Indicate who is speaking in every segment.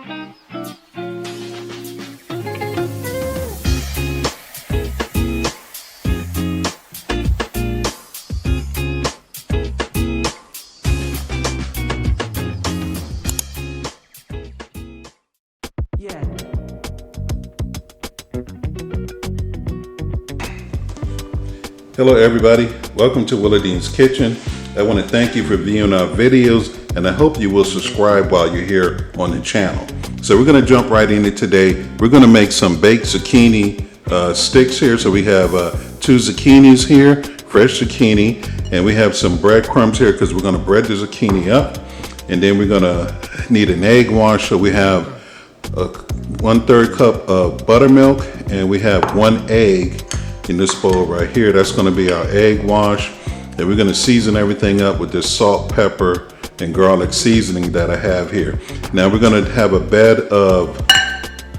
Speaker 1: Hello everybody, welcome to Willie Dean's Kitchen. I want to thank you for viewing our videos, and I hope you will subscribe while you're here on the channel. So we're going to jump right into today. We're going to make some baked zucchini sticks here. So we have 2 zucchinis here, fresh zucchini, and we have some breadcrumbs here because we're going to bread the zucchini up. And then we're going to need an egg wash. So we have 1/3 cup of buttermilk, and we have 1 egg in this bowl right here. That's going to be our egg wash. And we're going to season everything up with this salt, pepper, and garlic seasoning that I have here. Now we're going to have a bed of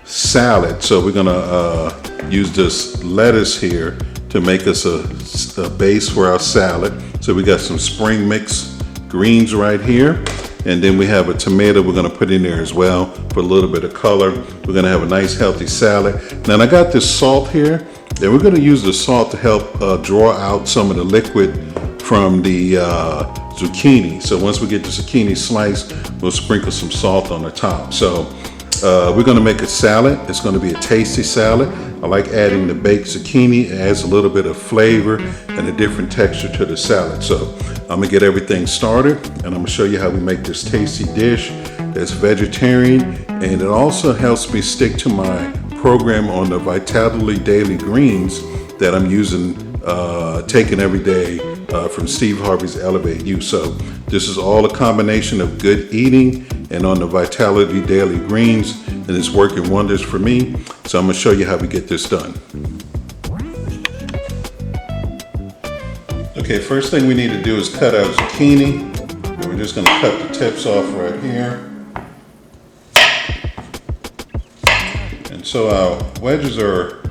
Speaker 1: salad. So we're going to use this lettuce here to make us a base for our salad. So we got some spring mix greens right here. And then we have a tomato we're going to put in there as well for a little bit of color. We're going to have a nice healthy salad. Now I got this salt here. And we're going to use the salt to help draw out some of the liquid from the zucchini. So once we get the zucchini sliced, we'll sprinkle some salt on the top. So we're going to make a salad. It's going to be a tasty salad. I like adding the baked zucchini. It adds a little bit of flavor and a different texture to the salad. So I'm going to get everything started, and I'm going to show you how we make this tasty dish that's vegetarian, and it also helps me stick to my program on the Vitality Daily Greens that I'm using, taking every day from Steve Harvey's Elevate You. So this is all a combination of good eating and on the Vitality Daily Greens, and it's working wonders for me. So I'm going to show you how we get this done. Okay, first thing we need to do is cut out zucchini, and we're just going to cut the tips off right here. So our wedges are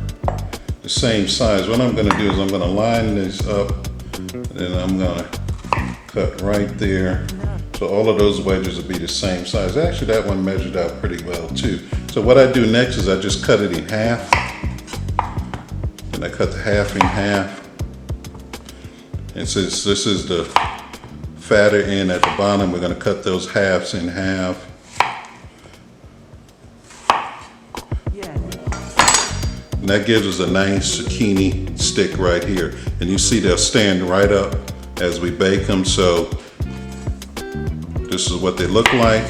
Speaker 1: the same size. What I'm going to do is I'm going to line this up, and then I'm going to cut right there. So all of those wedges will be the same size. Actually, that one measured out pretty well too. So what I do next is I just cut it in half. And I cut the half in half. And since this is the fatter end at the bottom, we're going to cut those halves in half. And that gives us a nice zucchini stick right here. And you see they'll stand right up as we bake them. So this is what they look like.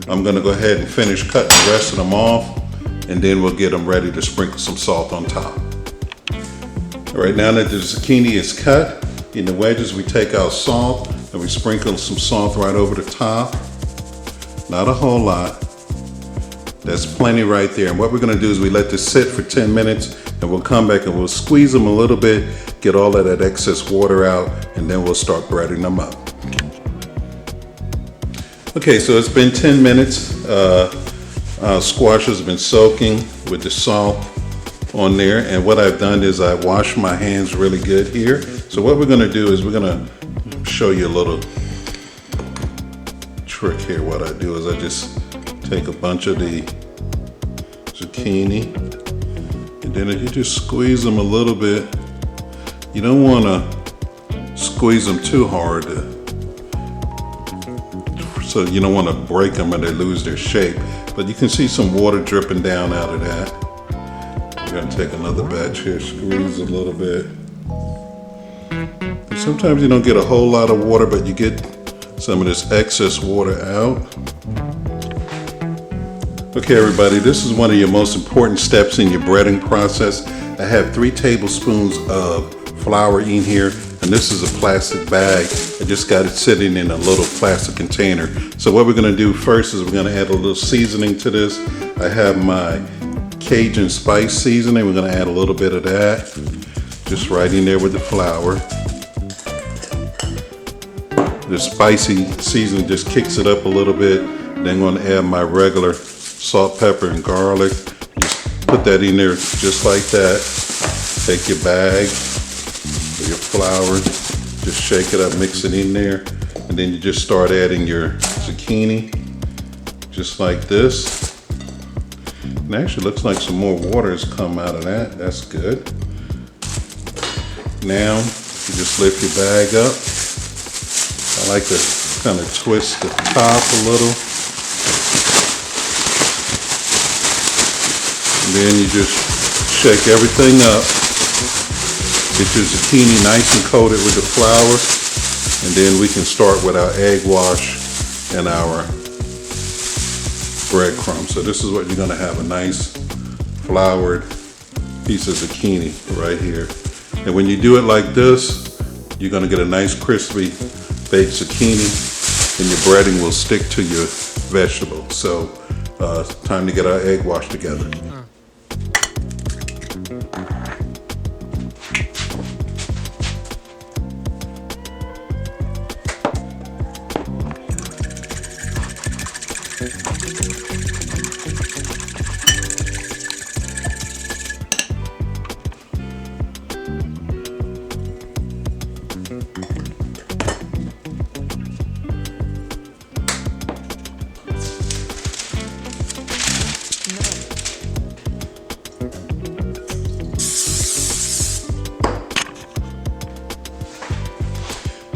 Speaker 1: I'm gonna go ahead and finish cutting the rest of them off, and then we'll get them ready to sprinkle some salt on top. All right, now that the zucchini is cut, in the wedges we take out salt, and we sprinkle some salt right over the top. Not a whole lot. That's plenty right there. And what we're gonna do is we let this sit for 10 minutes, and we'll come back and we'll squeeze them a little bit, get all of that excess water out, and then we'll start breading them up. Okay, so it's been 10 minutes. Our squash has been soaking with the salt on there, and what I've done is I washed my hands really good here. So what we're gonna do is we're gonna show you a little trick here. What I do is I just take a bunch of the zucchini, and then if you just squeeze them a little bit, you don't want to squeeze them too hard, so you don't want to break them and they lose their shape. But you can see some water dripping down out of that. We're going to take another batch here, squeeze a little bit. And sometimes you don't get a whole lot of water, but you get some of this excess water out. Okay everybody, this is one of your most important steps in your breading process. I have 3 tablespoons of flour in here, and this is a plastic bag. I just got it sitting in a little plastic container. So what we're gonna do first is we're gonna add a little seasoning to this. I have my Cajun spice seasoning. We're gonna add a little bit of that, just right in there with the flour. The spicy seasoning just kicks it up a little bit. Then I'm gonna add my regular salt, pepper, and garlic. Just put that in there just like that. Take your bag or your flour, just shake it up, mix it in there, and then you just start adding your zucchini, just like this. And actually looks like some more water has come out of that. That's good. Now you just lift your bag up. I like to kind of twist the top a little. And then you just shake everything up. Get your zucchini nice and coated with the flour. And then we can start with our egg wash and our breadcrumbs. So this is what you're gonna have, a nice floured piece of zucchini right here. And when you do it like this, you're gonna get a nice crispy baked zucchini and your breading will stick to your vegetable. So time to get our egg wash together.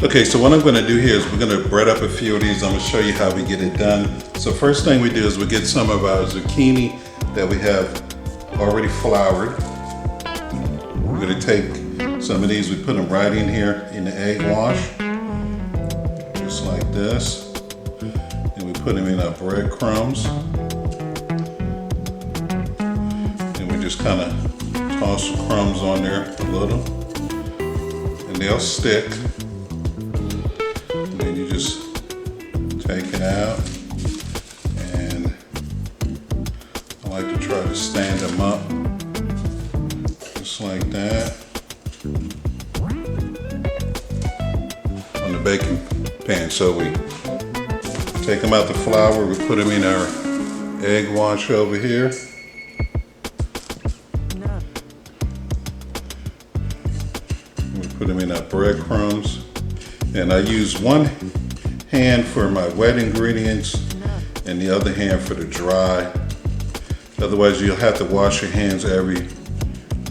Speaker 1: Okay, so what I'm gonna do here is we're gonna bread up a few of these. I'm gonna show you how we get it done. So first thing we do is we get some of our zucchini that we have already floured. We're gonna take some of these, we put them right in here in the egg wash, just like this. And we put them in our breadcrumbs. And we just kind of toss the crumbs on there a little. And they'll stick. Take it out, and I like to try to stand them up just like that on the baking pan. So we take them out the flour, we put them in our egg wash over here. We put them in our breadcrumbs, and I use one hand for my wet ingredients and the other hand for the dry. Otherwise you'll have to wash your hands every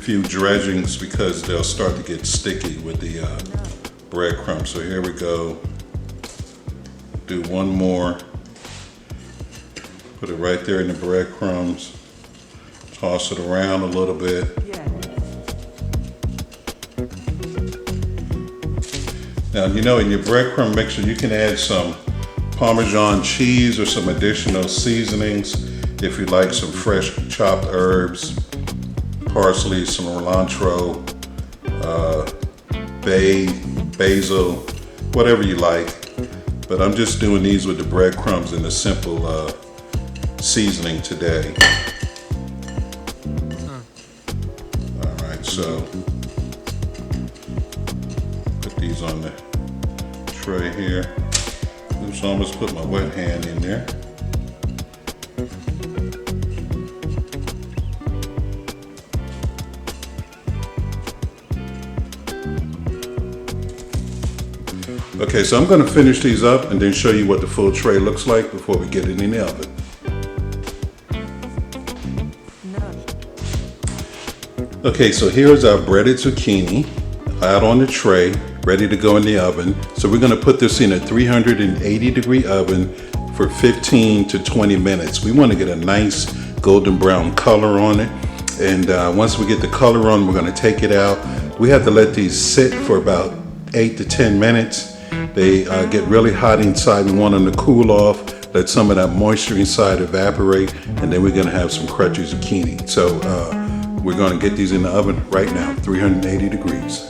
Speaker 1: few dredgings because they'll start to get sticky with the breadcrumbs. So here we go. Do one more. Put it right there in the breadcrumbs. Toss it around a little bit. Now, you know, in your breadcrumb mixture, you can add some Parmesan cheese or some additional seasonings. If you like some fresh chopped herbs, parsley, some cilantro, basil, whatever you like. But I'm just doing these with the breadcrumbs and a simple seasoning today. All right, so put these on the tray here. Oops, I almost put my wet hand in there. Okay, so I'm going to finish these up and then show you what the full tray looks like before we get it in the oven. Okay, so here's our breaded zucchini out on the tray, ready to go in the oven. So we're going to put this in a 380-degree oven for 15 to 20 minutes. We want to get a nice golden brown color on it. And once we get the color on, we're going to take it out. We have to let these sit for about 8 to 10 minutes. They get really hot inside. We want them to cool off, let some of that moisture inside evaporate, and then we're going to have some crunchy zucchini. So we're going to get these in the oven right now, 380 degrees.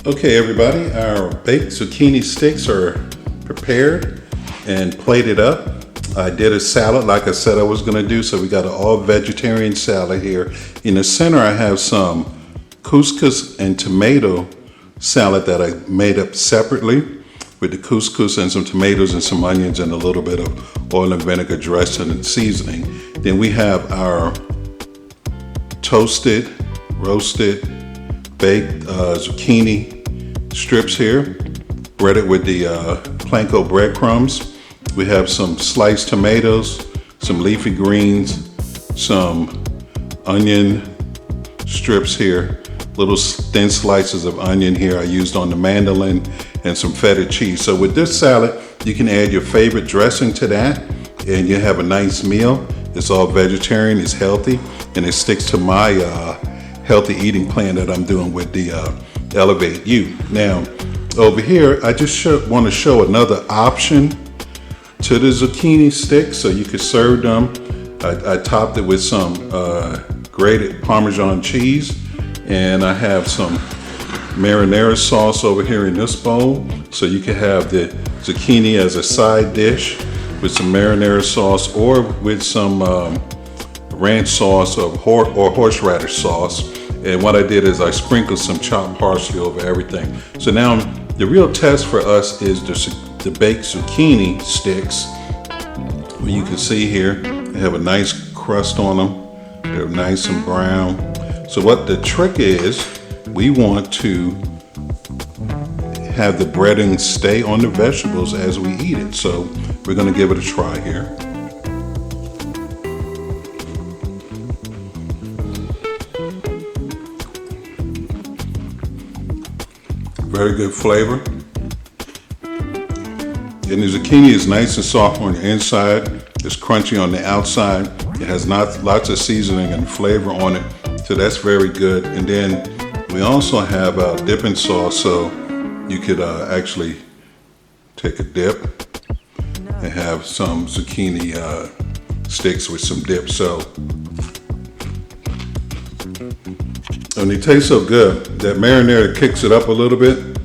Speaker 1: Okay, everybody, our baked zucchini sticks are prepared and plated up. I did a salad like I said I was going to do, so we got an all vegetarian salad here. In the center, I have some couscous and tomato salad that I made up separately with the couscous and some tomatoes and some onions and a little bit of oil and vinegar dressing and seasoning. Then we have our toasted, roasted, baked zucchini strips here, breaded with the panko breadcrumbs. We have some sliced tomatoes, some leafy greens, some onion strips here, little thin slices of onion here I used on the mandolin, and some feta cheese. So with this salad, you can add your favorite dressing to that and you have a nice meal. It's all vegetarian, it's healthy, and it sticks to my healthy eating plan that I'm doing with the Elevate You. Now, over here, I just want to show another option to the zucchini sticks so you could serve them. I topped it with some grated Parmesan cheese, and I have some marinara sauce over here in this bowl, so you can have the zucchini as a side dish with some marinara sauce or with some ranch sauce or horseradish sauce. And what I did is I sprinkled some chopped parsley over everything. So now the real test for us is the baked zucchini sticks. You can see here, they have a nice crust on them. They're nice and brown. So what the trick is, we want to have the breading stay on the vegetables as we eat it. So we're gonna give it a try here. Very good flavor. And the zucchini is nice and soft on the inside. It's crunchy on the outside. It has lots of seasoning and flavor on it. So that's very good. And then we also have dipping sauce. So you could actually take a dip and have some zucchini sticks with some dip. So, and it tastes so good. That marinara kicks it up a little bit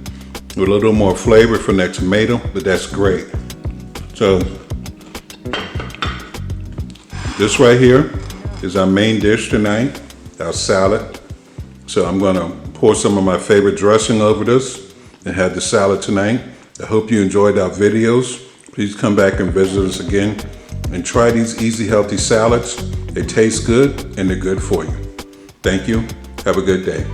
Speaker 1: with a little more flavor from that tomato, but that's great. So this right here is our main dish tonight, our salad. So I'm gonna pour some of my favorite dressing over this and have the salad tonight. I hope you enjoyed our videos. Please come back and visit us again and try these easy, healthy salads. They taste good and they're good for you. Thank you. Have a good day.